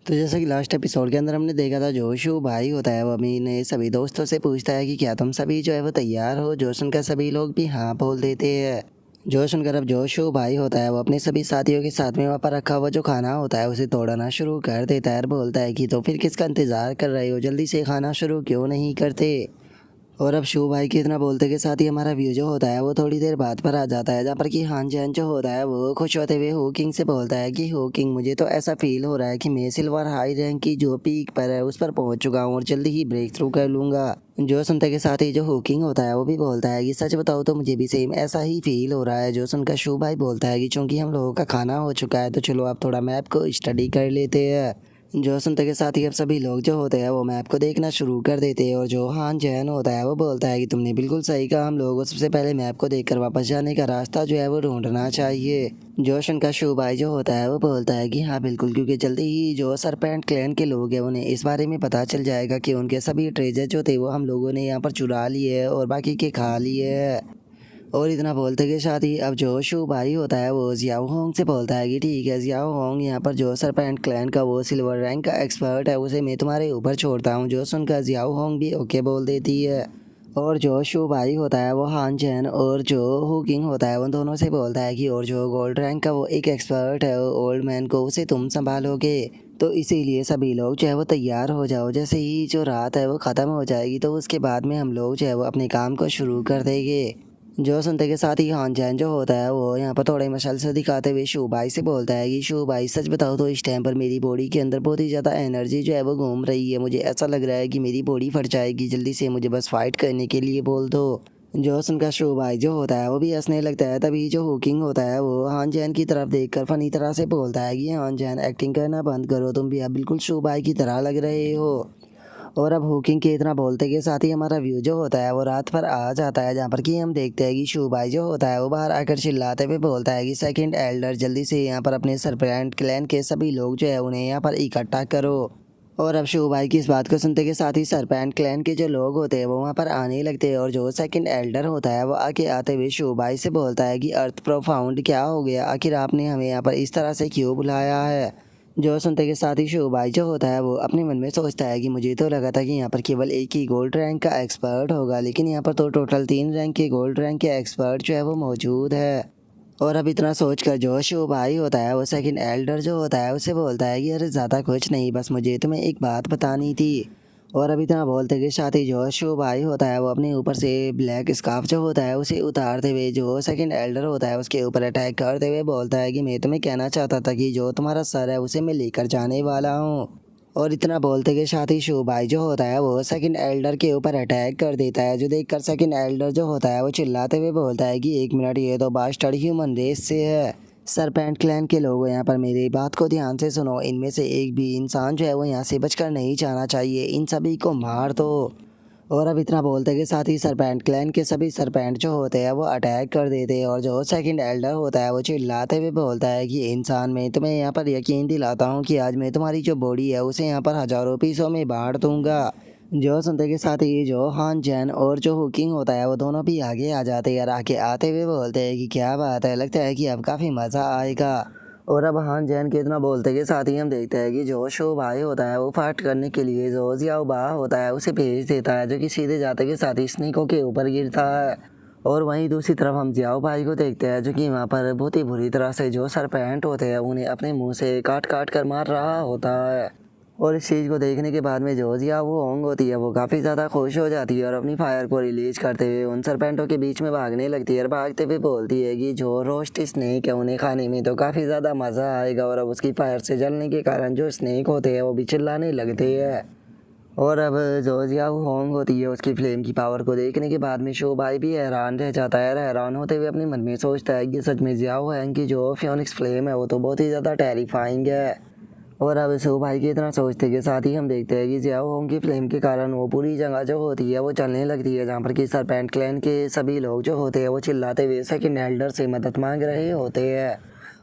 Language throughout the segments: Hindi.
तो जैसा कि लास्ट एपिसोड के अंदर हमने देखा था, जो शो भाई होता है वो अपने सभी दोस्तों से पूछता है कि क्या तुम सभी जो है वो तैयार हो। जो सुनकर सभी लोग भी हाँ बोल देते हैं। जो सुनकर अब जो शो भाई होता है वो अपने सभी साथियों के साथ में वहाँ पर रखा हुआ जो खाना होता है उसे तोड़ना शुरू कर देता है और बोलता है कि तो फिर किसका इंतज़ार कर रहे हो, जल्दी से खाना शुरू क्यों नहीं करते। और अब शो भाई के इतना बोलते के साथ ही हमारा व्यू जो होता है वो थोड़ी देर बाद पर आ जाता है, जहाँ पर कि हान जैन जो होता है वो खुश होते हुए होकिंग से बोलता है कि होकिंग, मुझे तो ऐसा फील हो रहा है कि मैं सिल्वर हाई रैंक की जो पीक पर है उस पर पहुंच चुका हूँ और जल्दी ही ब्रेक थ्रू कर लूंगा। जो सुनते के साथ ही जो होकिंग होता है वो भी बोलता है कि सच बताओ तो मुझे भी सेम ऐसा ही फील हो रहा है। जो सुनकर शो भाई बोलता है कि चूंकि हम लोगों का खाना हो चुका है तो चलो आप थोड़ा मैप को स्टडी कर लेते हैं। जो सुनते के साथ ही अब सभी लोग जो होते हैं वो मैप को देखना शुरू कर देते हैं और जो हान जैन होता है वो बोलता है कि तुमने बिल्कुल सही कहा, हम लोगों को सबसे पहले मैप को देखकर वापस जाने का रास्ता जो है वो ढूंढना चाहिए। जोशन का शू भाई जो होता है वो बोलता है कि हाँ बिल्कुल, क्योंकि जल्दी ही जो सरपेंट क्लैन के लोग हैं उन्हें इस बारे में पता चल जाएगा कि उनके सभी ट्रेजर जो थे वो हम लोगों ने यहाँ पर चुरा लिए और बाकी के खा लिए। और इतना बोलते के साथ ही अब जो शू भाई होता है वो जियाओ होंग से बोलता है कि ठीक है जियाओ होंग, यहाँ पर जो सरपेंट क्लैन का वो सिल्वर रैंक का एक्सपर्ट है उसे मैं तुम्हारे ऊपर छोड़ता हूँ। जो सुनकर जियाओ होंग भी ओके बोल देती है। और जो शू भाई होता है वो हान चैन और जो हुकिंग होता है उन दोनों से बोलता है कि और जो गोल्ड रैंक का वो एक एक्सपर्ट है ओल्ड मैन को उसे तुम संभालोगे, तो इसीलिए सभी लोग जो है वो तैयार हो जाओ। जैसे ही जो रात है वो ख़त्म हो जाएगी तो उसके बाद में हम लोग जो है वो अपने काम को शुरू कर देंगे। जो सुनते के साथ ही हान जैन जो होता है वो यहाँ पर थोड़े मशाल से दिखाते हुए शू भाई से बोलता है कि शू भाई सच बताओ तो इस टाइम पर मेरी बॉडी के अंदर बहुत ही ज़्यादा एनर्जी जो है वो घूम रही है, मुझे ऐसा लग रहा है कि मेरी बॉडी फट जाएगी, जल्दी से मुझे बस फाइट करने के लिए बोल दो। जो सुनकर शू भाई जो होता है वो भी हंसने लगता है। तभी जो हुकिंग होता है वो हान जैन की तरफ देखकर फनी तरह से बोलता है कि हान जैन एक्टिंग करना बंद करो, तुम भी अब बिल्कुल शू भाई की तरह लग रहे हो। और अब हुकिंग के इतना बोलते के साथ ही हमारा व्यू जो होता है वो रात पर आ जाता है, जहाँ पर कि हम देखते हैं कि शू भाई जो होता है वो बाहर आकर चिल्लाते हुए बोलता है कि सेकंड एल्डर जल्दी से यहाँ पर अपने सरपेंट क्लैन के सभी लोग जो है उन्हें यहाँ पर इकट्ठा करो। और अब शू भाई की इस बात को सुनते के साथ ही सरपेंट क्लैन के जो लोग होते हैं वो वहाँ पर आने लगते हैं और जो सेकंड एल्डर होता है वो आके आते हुए शू भाई से बोलता है कि अर्थ प्रोफाउंड क्या हो गया, आखिर आपने हमें यहाँ पर इस तरह से क्यों बुलाया है। जो सुनते के साथ ही शो भाई जो होता है वो अपने मन में सोचता है कि मुझे तो लगा था कि यहाँ पर केवल एक ही गोल्ड रैंक का एक्सपर्ट होगा, लेकिन यहाँ पर तो टोटल 3 रैंक के गोल्ड रैंक के एक्सपर्ट जो है वो मौजूद है। और अब इतना सोचकर जो शो भाई होता है वो सेकंड एल्डर जो होता है उसे बोलता है कि अरे ज़्यादा कुछ नहीं, बस मुझे तुम्हें एक बात बतानी थी। और अभी इतना बोलते के साथ ही जो शो भाई होता है वो अपने ऊपर से ब्लैक स्कार्फ जो होता है उसे उतारते हुए जो सेकंड एल्डर होता है उसके ऊपर अटैक करते हुए बोलता है कि मैं तुम्हें कहना चाहता था कि जो तुम्हारा सर है उसे मैं लेकर जाने वाला हूँ। और इतना बोलते के साथ ही शो भाई जो होता है वो सेकंड एल्डर के ऊपर अटैक कर देता है, जो देखकर सेकंड एल्डर जो होता है वो चिल्लाते हुए बोलता है कि एक मिनट, ये तो बास्टर्ड ह्यूमन रेस से है। सरपेंट क्लैन के लोगों, यहाँ पर मेरी बात को ध्यान से सुनो, इनमें से एक भी इंसान जो है वो यहाँ से बचकर नहीं जाना चाहिए, इन सभी को मार दो। और अब इतना बोलते के साथ ही सरपेंट क्लैन के सभी सरपेंट जो होते हैं वो अटैक कर देते हैं और जो सेकंड एल्डर होता है वो चिल्लाते हुए बोलता है कि इंसान, मैं तुम्हें यहाँ पर यकीन दिलाता हूँ कि आज मैं तुम्हारी जो बॉडी है उसे यहाँ पर हज़ारों पीसों में बांट दूंगा। जो सुनते के साथ ही जो हान जैन और जो हुकिंग होता है वो दोनों भी आगे आ जाते हैं और आगे आते हुए बोलते हैं कि क्या बात है, लगता है कि अब काफ़ी मज़ा आएगा। और अब हान जैन के इतना बोलते के साथ ही हम देखते हैं कि जो शो भाई होता है वो फाइट करने के लिए जो जियाओ बा होता है उसे भेज देता है, जो कि सीधे जाते के साथ ही स्नेको के ऊपर गिरता है। और वहीं दूसरी तरफ हम जियाओ भाई को देखते हैं, जो कि वहाँ पर बहुत ही बुरी तरह से जो सरपेंट होते हैं उन्हें अपने मुंह से काट काट कर मार रहा होता है। और इस चीज़ को देखने के बाद में जो जिया वो होंग होती है वो काफ़ी ज़्यादा खुश हो जाती है और अपनी फायर को रिलीज करते हुए उन सरपेंटों के बीच में भागने लगती है और भागते हुए बोलती है कि जो रोस्ट स्नेक है उन्हें खाने में तो काफ़ी ज़्यादा मज़ा आएगा। और अब उसकी फायर से जलने के कारण जो स्नेक होते हैं वो भी चिल्लाने लगते हैं। और अब जो जिया होंग होती है उसकी फ्लेम की पावर को देखने के बाद में शो भाई भी हैरान रह जाता है। हैरान होते हुए अपने मन में सोचता है कि सच में जिया होंग की जो फियोनिक्स फ्लेम है वो तो बहुत ही ज़्यादा टेरिफाइंग है। और अब शो भाई की इतना सोचते के साथ ही हम देखते हैं कि जियाओ होंग की फ्लेम के कारण वो पूरी जगह जो होती है वो चलने लगती है, जहाँ पर कि सरपेंट क्लैन के सभी लोग जो होते हैं वो चिल्लाते हुए सेकंड एल्डर से मदद मांग रहे होते हैं।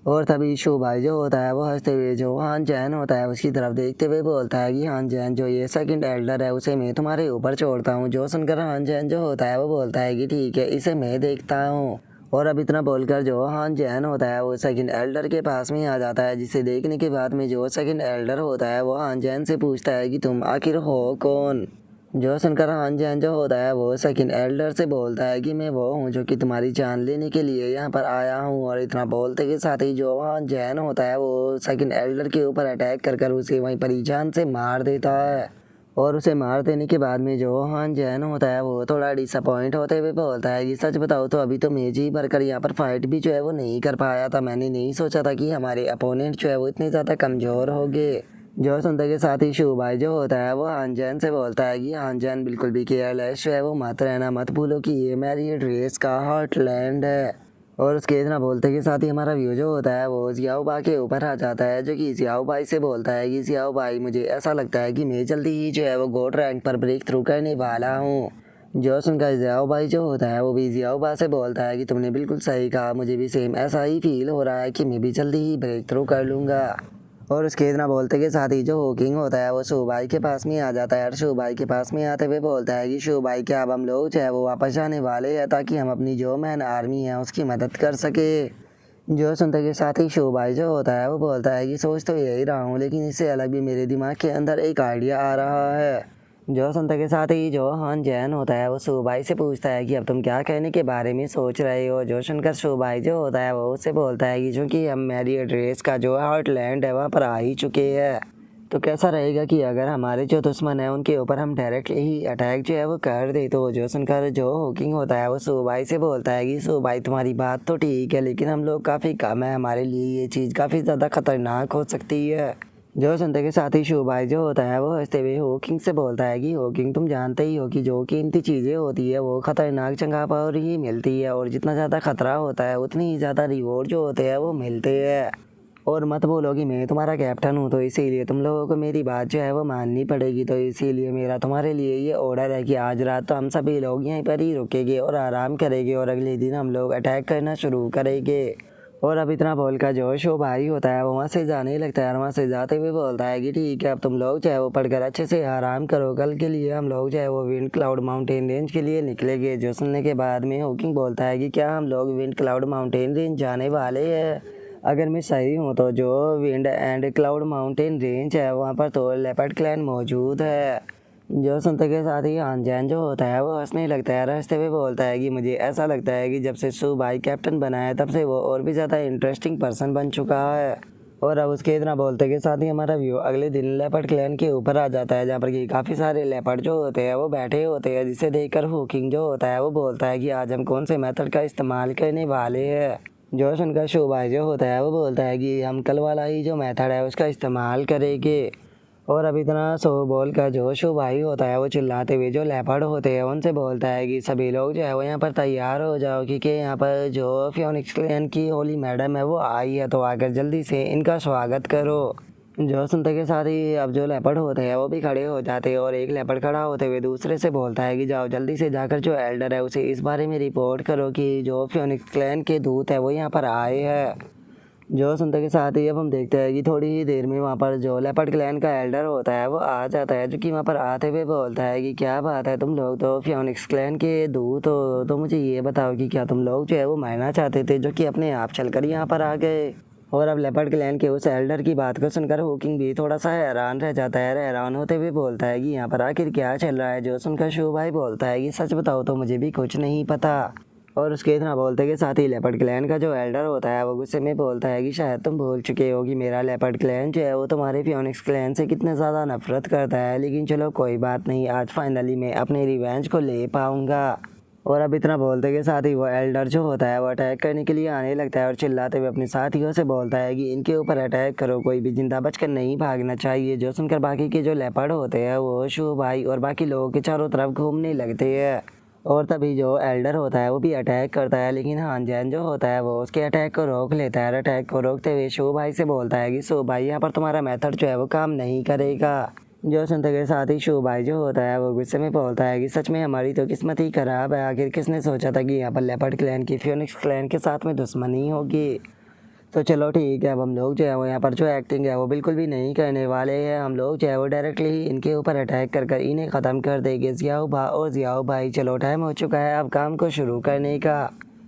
और तभी शो भाई जो होता है वो हंसते हुए जो हान जैन होता है उसकी तरफ देखते हुए बोलता है कि हान जैन, जो ये सेकंड एल्डर है उसे मैं तुम्हारे ऊपर छोड़ता हूँ। जो सुनकर हान जैन जो होता है वो बोलता है कि ठीक है, इसे मैं देखता हूँ। और अब इतना बोलकर जो हान जैन होता है वो सेकंड एल्डर के पास में आ जाता है, जिसे देखने के बाद में जो सेकंड एल्डर होता है वो हान जैन से पूछता है कि तुम आखिर हो कौन। जो सुनकर हान जैन जो होता है वो सेकंड एल्डर से बोलता है कि मैं वो हूँ जो कि तुम्हारी जान लेने के लिए यहाँ पर आया हूँ। और इतना बोलते के साथ ही जो हान जैन होता है वो सेकंड एल्डर के ऊपर अटैक कर उसे वहीं पर ही जान से मार देता है। और उसे मार देने के बाद में जो हान जैन होता है वो थोड़ा डिसअपॉइंट होते हुए बोलता है कि सच बताओ तो अभी तो मैं जी भरकर यहाँ पर फाइट भी जो है वो नहीं कर पाया था। मैंने नहीं सोचा था कि हमारे अपोनेंट जो है वो इतने ज़्यादा कमज़ोर हो गए। जो सुनते के साथ ही शुभाई जो होता है वो हान जैन से बोलता है कि हान जैन बिल्कुल भी केयरलेस जो है वो मत रहना, मत भूलो कि ये मेरी ड्रेस का हार्टलैंड है। और उसके इतना बोलते के साथ ही हमारा व्यू जो होता है वो जियाओ बा के ऊपर आ जाता है, जो कि जियाओ भाई से बोलता है कि जियाओ भाई मुझे ऐसा लगता है कि मैं जल्दी ही जो है वो गोल्ड रैंक पर ब्रेक थ्रू करने वाला हूँ। जो सुनकर जियाओ भाई जो होता है वो भी जियाओ बा से बोलता है कि तुमने बिल्कुल सही कहा, मुझे भी सेम ऐसा ही फील हो रहा है कि मैं भी जल्दी ही ब्रेक थ्रू कर लूँगा। और उसके इतना बोलते के साथ ही जो होकिंग होता है वो शुभाई के पास में आ जाता है और शुभाई के पास में आते हुए बोलता है कि शुभाई क्या अब हम लोग जो है वो वापस जाने वाले हैं ताकि हम अपनी जो मैन आर्मी है उसकी मदद कर सके। जो सुनते के साथ ही शुभाई जो होता है वो बोलता है कि सोच तो यही रहा हूँ, लेकिन इससे अलग भी मेरे दिमाग के अंदर एक आइडिया आ रहा है। जो सुनते के साथ ही जो हान जैन होता है वो शुभाई से पूछता है कि अब तुम क्या कहने के बारे में सोच रहे हो। जो सुनकर शुभाई जो होता है वो उससे बोलता है कि चूँकि हम मेरी एड्रेस का जो हार्टलैंड है वहाँ पर आ ही चुके हैं, तो कैसा रहेगा कि अगर हमारे जो दुश्मन है उनके ऊपर हम डायरेक्टली ही अटैक जो है वो कर दे। तो जो सुनकर जो होकिंग होता है वो शुभाई से बोलता है कि शुभाई तुम्हारी बात तो ठीक है, लेकिन हम लोग काफ़ी कम है, हमारे लिए ये चीज़ काफ़ी ज़्यादा खतरनाक हो सकती है। जो सुनते के साथ ही शुभाई जो होता है वो हंसते हुए होकिंग से बोलता है कि होकिंग तुम जानते ही हो कि जो कीमती चीज़ें होती है वो खतरनाक जगह पर ही मिलती है, और जितना ज़्यादा खतरा होता है उतनी ही ज़्यादा रिवॉर्ड जो होते हैं वो मिलते हैं। और मत बोलो कि मैं तुम्हारा कैप्टन हूँ, तो इसीलिए तुम लोगों को मेरी बात जो है वो माननी पड़ेगी। तो इसीलिए मेरा तुम्हारे लिए ये ऑर्डर है कि आज रात तो हम सभी लोग यहीं पर ही रुकेंगे और आराम करेंगे, और अगले दिन हम लोग अटैक करना शुरू करेंगे। और अब इतना बोलकर जो शुभाई होता है वो वहाँ से जाने लगता है और वहाँ से जाते हुए बोलता है कि ठीक है अब तुम लोग जो है वो पढ़कर अच्छे से आराम करो, कल के लिए हम लोग जो है वो विंड क्लाउड माउंटेन रेंज के लिए निकलेंगे। जो सुनने के बाद में होकिंग बोलता है कि क्या हम लोग विंड क्लाउड माउंटेन रेंज जाने वाले हैं। अगर मैं सही हूँ तो जो wind and cloud mountain range है वहाँ पर तो लेपर्ड क्लैन मौजूद है। जो सुनते के साथ ही हान जैन जो होता है वो हंसने लगता है, हंसते हुए बोलता है कि मुझे ऐसा लगता है कि जब से शुभाई कैप्टन बना है तब से वो और भी ज़्यादा इंटरेस्टिंग पर्सन बन चुका है। और अब उसके इतना बोलते के साथ ही हमारा व्यू अगले दिन लेपर्ड क्लैन के ऊपर आ जाता है, जहाँ पर कि काफ़ी सारे लेपर्ड जो होते हैं वो बैठे होते हैं, जिसे देखकर हुकिंग जो होता है वो बोलता है कि आज हम कौन से मेथड का इस्तेमाल करने वाले हैं। जो सुनकर शुभाई जो होता है वो बोलता है कि हम कल वाला ही जो मेथड है उसका इस्तेमाल करेंगे। और अब इतना सो बोल कर जो शुभाई होता है वो चिल्लाते हुए जो लेपर्ड होते हैं उनसे बोलता है कि सभी लोग जो है वो यहाँ पर तैयार हो जाओ, क्योंकि यहाँ पर जो फियोनिक्स क्लैन की होली मैडम है वो आई है, तो आकर जल्दी से इनका स्वागत करो। जो सुनते के साथ ही अब जो लेपर्ड होते हैं वो भी खड़े हो जाते हैं, और एक लेपर्ड खड़ा होते हुए दूसरे से बोलता है कि जाओ जल्दी से जाकर जो एल्डर है उसे इस बारे में रिपोर्ट करो कि जो फियोनिक्स क्लैन के दूत है वो यहाँ पर आए हैं। जो सुनते के साथ ही अब हम देखते हैं कि थोड़ी ही देर में वहाँ पर जो लेपर्ड क्लैन का एल्डर होता है वो आ जाता है, जो कि वहाँ पर आते हुए बोलता है कि क्या बात है, तुम लोग तो फियोनिक्स क्लैन के दूत हो, तो मुझे ये बताओ कि क्या तुम लोग जो है वो मरना चाहते थे जो कि अपने आप चलकर यहाँ पर आ गए। और अब लेपर्ड क्लैन के उस एल्डर की बात को सुनकर हुकिंग भी थोड़ा सा हैरान रह जाता है, हैरान होते हुए बोलता है कि यहाँ पर आखिर क्या चल रहा है। जो सुनकर शुभाई बोलता है कि सच बताओ तो मुझे भी कुछ नहीं पता। और उसके इतना बोलते के साथ ही लेपर्ड क्लैन का जो एल्डर होता है वो गुस्से में बोलता है कि शायद तुम भूल चुके हो कि मेरा लेपर्ड क्लैन जो है वो तुम्हारे फियोनिक्स क्लैन से कितने ज़्यादा नफरत करता है, लेकिन चलो कोई बात नहीं, आज फाइनली मैं अपने रिवेंज को ले पाऊँगा। और अब इतना बोलते के साथ ही वो एल्डर जो होता है वो अटैक करने के लिए आने लगता है और चिल्लाते हुए अपने साथियों से बोलता है कि इनके ऊपर अटैक करो, कोई भी जिंदा बचकर नहीं भागना चाहिए। जो सुनकर बाकी के जो लेपर्ड होते हैं वो शुभाई और बाकी लोगों के चारों तरफ घूमने लगते हैं। और तभी जो एल्डर होता है वो भी अटैक करता है, लेकिन हान जैन जो होता है वो उसके अटैक को रोक लेता है। अटैक को रोकते हुए शुभाई से बोलता है कि शुभाई यहाँ पर तुम्हारा मेथड जो है वो काम नहीं करेगा। जो सुनते के साथ ही शुभाई जो होता है वो गुस्से में बोलता है कि सच में हमारी तो किस्मत ही खराब है, आखिर किसने सोचा था कि यहाँ पर लेपर्ड क्लैन की फियोनिक्स क्लैन के साथ में दुश्मनी होगी। तो चलो ठीक है, अब हम लोग जो है वो यहाँ पर जो एक्टिंग है वो बिल्कुल भी नहीं करने वाले हैं, हम लोग जो है वो डायरेक्टली ही इनके ऊपर अटैक कर इन्हें ख़त्म कर देंगे। जियाओ भा और जियाओ भाई चलो टाइम हो चुका है अब काम को शुरू करने का।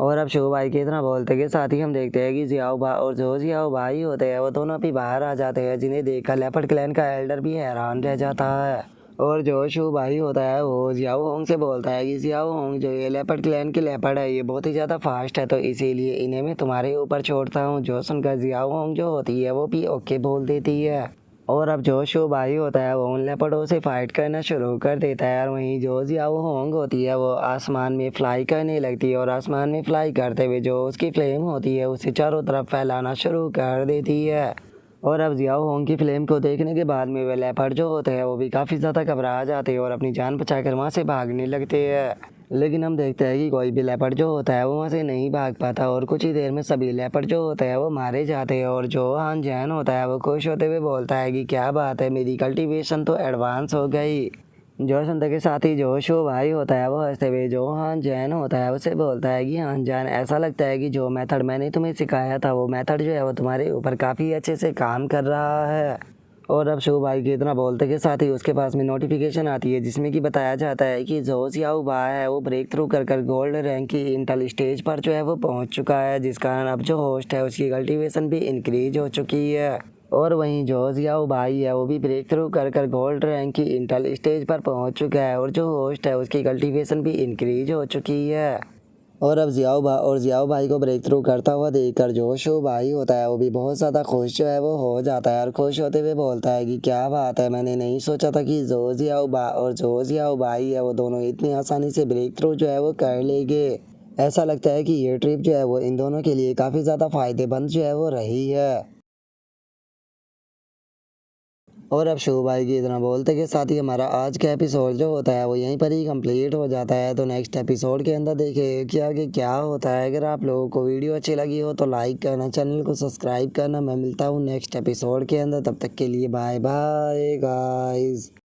और अब शो भाई के इतना बोलते के साथ ही हम देखते हैं कि जियाओ भाई और जो जियाओ भाई होते हैं वो दोनों भी बाहर आ जाते हैं, जिन्हें देखकर लेपर्ड क्लैन का एल्डर भी हैरान रह जाता है। और जो शो भाई होता है वो जियाओ होंग से बोलता है कि जियाओ होंग जो ये लेपर्ड क्लैन के लेपर्ड है ये बहुत ही ज़्यादा फास्ट है, तो इसीलिए इन्हें मैं तुम्हारे ऊपर छोड़ता हूँ। जो सुनकर जियाओ होंग जो होती है वो भी ओके बोल देती है। और अब जो शो भाई होता है वो उन लेपर्डों से फाइट करना शुरू कर देता है, और वहीं जो जियाओ होंग होती है वो आसमान में फ्लाई करने लगती है, और आसमान में फ्लाई करते हुए जो उसकी फ्लेम होती है उसे चारों तरफ फैलाना शुरू कर देती है। और अब जियाओ होंग की फ्लेम को देखने के बाद में वे लेपर्ड जो होते हैं वो भी काफ़ी ज़्यादा घबरा जाते हैं और अपनी जान बचाकर वहाँ से भागने लगते हैं। लेकिन हम देखते हैं कि कोई भी लेपर्ड जो होता है वो वहाँ से नहीं भाग पाता, और कुछ ही देर में सभी लेपर्ड जो होते हैं वो मारे जाते हैं। और जो हान जैन होता है वो खुश होते हुए बोलता है कि क्या बात है, मेरी कल्टीवेशन तो एडवांस हो गई। जो सुनते के साथ ही जो शो भाई होता है वो हंसते हुए जो हान जैन होता है उसे बोलता है कि हान जैन, ऐसा लगता है कि जो मेथड मैंने तुम्हें सिखाया था वो मेथड जो है वो तुम्हारे ऊपर काफ़ी अच्छे से काम कर रहा है। और अब शो भाई के इतना बोलते के साथ ही उसके पास में नोटिफिकेशन आती है जिसमें कि बताया जाता है कि जो जियाओ भाई है वो ब्रेक थ्रू कर गोल्ड रैंक की इंटेल स्टेज पर जो है वो पहुंच चुका है, जिस कारण अब जो होस्ट है उसकी कल्टीवेशन भी इंक्रीज हो चुकी है। और वहीं जो जियाओ भाई है वो भी ब्रेक थ्रू कर गोल्ड रैंक की इंटेल स्टेज पर पहुंच चुका है, और जो होस्ट है उसकी कल्टीवेशन भी इंक्रीज हो चुकी है। और अब जियाओ भाई को ब्रेक थ्रू करता हुआ देखकर जो शो भाई होता है वो भी बहुत ज़्यादा खुश जो है वो हो जाता है, और खुश होते हुए बोलता है कि क्या बात है, मैंने नहीं सोचा था कि जो जियाओ भाई है वो दोनों इतनी आसानी से ब्रेक थ्रू जो है वो कर लेंगे। ऐसा लगता है कि ये ट्रिप जो है वो इन दोनों के लिए काफ़ी ज़्यादा फ़ायदेमंद जो है वो रही है। और अब शो भाई की इतना बोलते के साथ ही हमारा आज का एपिसोड जो होता है वो यहीं पर ही कंप्लीट हो जाता है। तो नेक्स्ट एपिसोड के अंदर देखिए कि आगे क्या होता है। अगर आप लोगों को वीडियो अच्छी लगी हो तो लाइक करना, चैनल को सब्सक्राइब करना। मैं मिलता हूँ नेक्स्ट एपिसोड के अंदर, तब तक के लिए बाय बाय गाइस।